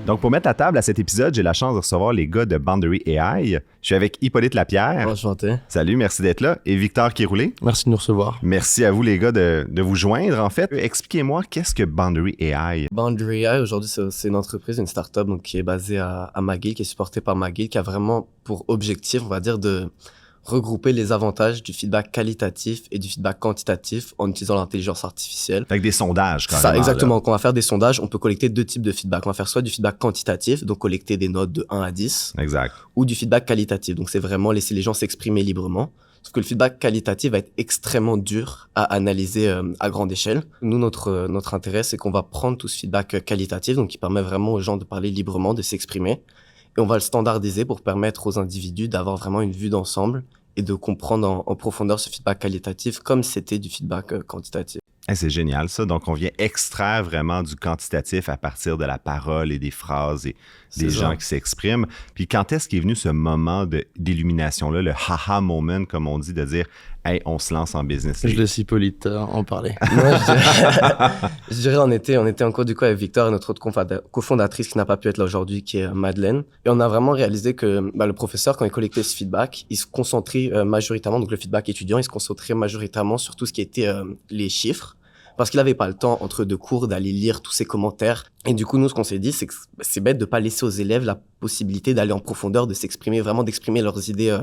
Donc, pour mettre la table à cet épisode, j'ai la chance de recevoir les gars de Boundary AI. Je suis avec Hippolyte Lapierre. Enchanté. Salut, merci d'être là. Et Victor Kiroulé. Merci de nous recevoir. Merci à vous, les gars, de vous joindre. En fait, expliquez-moi, qu'est-ce que Boundary AI? Boundary AI, aujourd'hui, c'est une entreprise, une start-up donc, qui est basée à McGill, qui est supportée par McGill, qui a vraiment pour objectif, on va dire, de regrouper les avantages du feedback qualitatif et du feedback quantitatif en utilisant l'intelligence artificielle. Avec des sondages, carrément. Ça, exactement. Là. Quand on va faire des sondages, on peut collecter deux types de feedback. On va faire soit du feedback quantitatif, donc collecter des notes de 1 à 10. Exact. Ou du feedback qualitatif, donc c'est vraiment laisser les gens s'exprimer librement. Sauf que le feedback qualitatif va être extrêmement dur à analyser à grande échelle. Nous, notre intérêt, c'est qu'on va prendre tout ce feedback qualitatif, donc qui permet vraiment aux gens de parler librement, de s'exprimer. Et on va le standardiser pour permettre aux individus d'avoir vraiment une vue d'ensemble et de comprendre en profondeur ce feedback qualitatif comme c'était du feedback quantitatif. C'est génial ça. Donc, on vient extraire vraiment du quantitatif à partir de la parole et des phrases et des gens qui s'expriment. Puis quand est-ce qu'est venu ce moment d'illumination-là, le haha moment, comme on dit, de dire « Hey, on se lance en business ». Je laisse Hippolyte en parler. Moi, je dirais on était en cours du coup avec Victor et notre autre cofondatrice qui n'a pas pu être là aujourd'hui, qui est Madeleine. Et on a vraiment réalisé que le professeur, quand il collectait ce feedback, il se concentrait majoritairement, donc le feedback étudiant, il se concentrait majoritairement sur tout ce qui était les chiffres. Parce qu'il n'avait pas le temps, entre deux cours, d'aller lire tous ces commentaires. Et du coup, nous, ce qu'on s'est dit, c'est que c'est bête de ne pas laisser aux élèves la possibilité d'aller en profondeur, de s'exprimer, vraiment d'exprimer leurs idées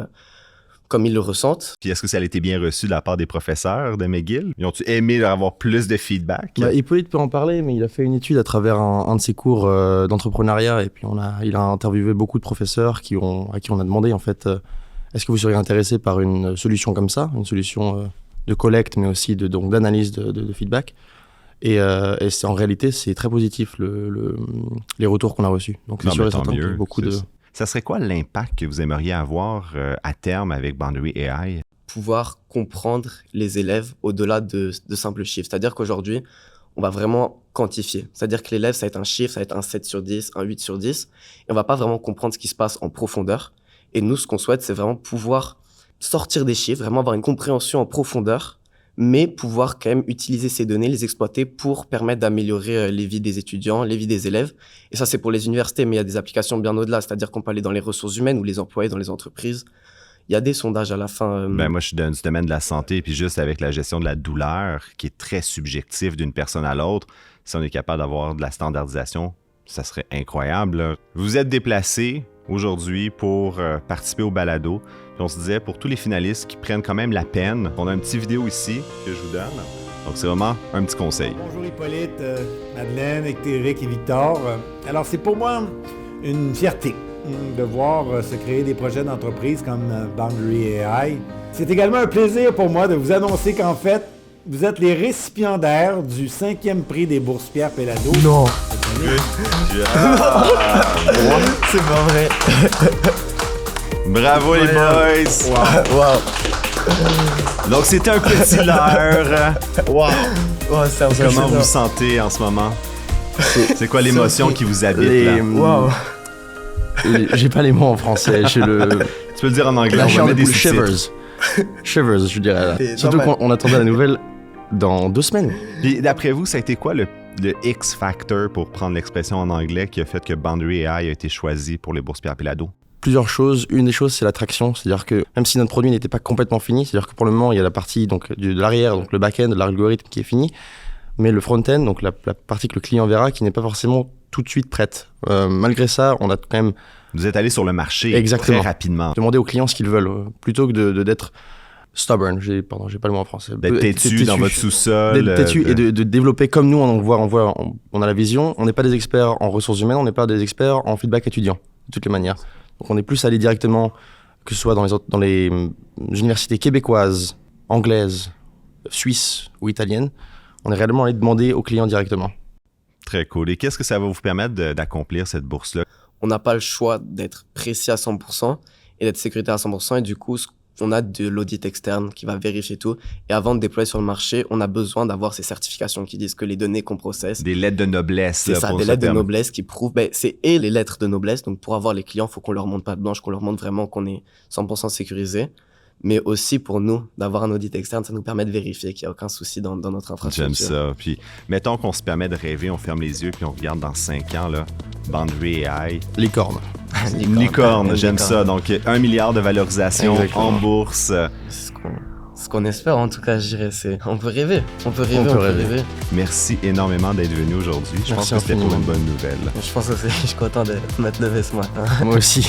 comme ils le ressentent. Puis est-ce que ça a été bien reçu de la part des professeurs de McGill? Ils ont-tu aimé avoir plus de feedback? Hippolyte peut en parler, mais il a fait une étude à travers un de ses cours d'entrepreneuriat. Et puis il a interviewé beaucoup de professeurs à qui on a demandé, en fait, est-ce que vous seriez intéressé par une solution comme ça, une solution de collecte, mais aussi d'analyse de feedback. Et en réalité, c'est très positif les retours qu'on a reçus. Donc, c'est sûr et certain que beaucoup de... Ça serait quoi l'impact que vous aimeriez avoir à terme avec Boundary AI? Pouvoir comprendre les élèves au-delà de simples chiffres. C'est-à-dire qu'aujourd'hui, on va vraiment quantifier. C'est-à-dire que l'élève, ça va être un chiffre, ça va être un 7 sur 10, un 8 sur 10. Et on va pas vraiment comprendre ce qui se passe en profondeur. Et nous, ce qu'on souhaite, c'est vraiment pouvoir sortir des chiffres, vraiment avoir une compréhension en profondeur, mais pouvoir quand même utiliser ces données, les exploiter pour permettre d'améliorer les vies des étudiants, les vies des élèves. Et ça, c'est pour les universités, mais il y a des applications bien au-delà, c'est-à-dire qu'on peut aller dans les ressources humaines ou les employés dans les entreprises. Il y a des sondages à la fin. Moi, je suis dans du domaine de la santé, puis juste avec la gestion de la douleur, qui est très subjectif d'une personne à l'autre, si on est capable d'avoir de la standardisation, ça serait incroyable, là. Vous êtes déplacé aujourd'hui pour participer au balado. Puis on se disait, pour tous les finalistes qui prennent quand même la peine, on a une petite vidéo ici que je vous donne. Donc, c'est vraiment un petit conseil. Bonjour Hippolyte, Madeleine, Eric et Victor. Alors, c'est pour moi une fierté de voir se créer des projets d'entreprise comme Boundary AI. C'est également un plaisir pour moi de vous annoncer qu'en fait, vous êtes les récipiendaires du 5e prix des bourses Pierre Péladeau. Non! C'est pas vrai! Bravo les boys! Wow! Donc c'était un petit leurre. Wow! Comment vous vous sentez en ce moment? C'est quoi l'émotion qui vous habite là? Wow! J'ai pas les mots en français. Tu peux le dire en anglais, on va mettre des sous-titres. Shivers, je dirais là. Surtout qu'on attendait la nouvelle dans 2 semaines. Puis d'après vous, ça a été quoi le X-factor, pour prendre l'expression en anglais, qui a fait que Boundary AI a été choisi pour les bourses Pierre Péladeau? Plusieurs choses. Une des choses, c'est l'attraction. C'est-à-dire que même si notre produit n'était pas complètement fini, c'est-à-dire que pour le moment, il y a la partie donc, de l'arrière, donc le back-end, de l'algorithme qui est fini, mais le front-end, donc la partie que le client verra, qui n'est pas forcément tout de suite prête. Malgré ça, on a quand même... Vous êtes allé sur le marché Exactement. Très rapidement. Demander aux clients ce qu'ils veulent, plutôt que d'être stubborn. J'ai pas le mot en français. D'être têtu dans votre sous-sol. D'être têtu et de développer comme nous, on a la vision. On n'est pas des experts en ressources humaines, on n'est pas des experts en feedback étudiant, de toutes les manières. Donc on est plus allé directement, que ce soit dans les universités québécoises, anglaises, suisses ou italiennes, on est réellement allé demander aux clients directement. Très cool. Et qu'est-ce que ça va vous permettre d'accomplir cette bourse-là? On n'a pas le choix d'être précis à 100% et d'être sécuritaire à 100%. Et du coup, on a de l'audit externe qui va vérifier tout. Et avant de déployer sur le marché, on a besoin d'avoir ces certifications qui disent que les données qu'on processe... Des lettres de noblesse. C'est ça, des lettres de noblesse qui prouvent... et les lettres de noblesse. Donc, pour avoir les clients, il faut qu'on leur montre pas de blanche, qu'on leur montre vraiment qu'on est 100% sécurisé. mais aussi pour nous, d'avoir un audit externe, ça nous permet de vérifier qu'il n'y a aucun souci dans notre infrastructure. J'aime ça. Puis, mettons qu'on se permet de rêver, on ferme les yeux, puis on regarde dans 5 ans, là, Boundary AI. Licorne. Licorne, j'aime ça. Donc, 1 milliard de valorisation Exactement. en bourse. C'est ce qu'on espère, en tout cas, je dirais. On peut rêver. On peut rêver. Merci énormément d'être venu aujourd'hui. Je pense Merci que c'était pour infiniment. une bonne nouvelle. Je pense aussi, je suis content de m'être levé ce matin. Moi aussi.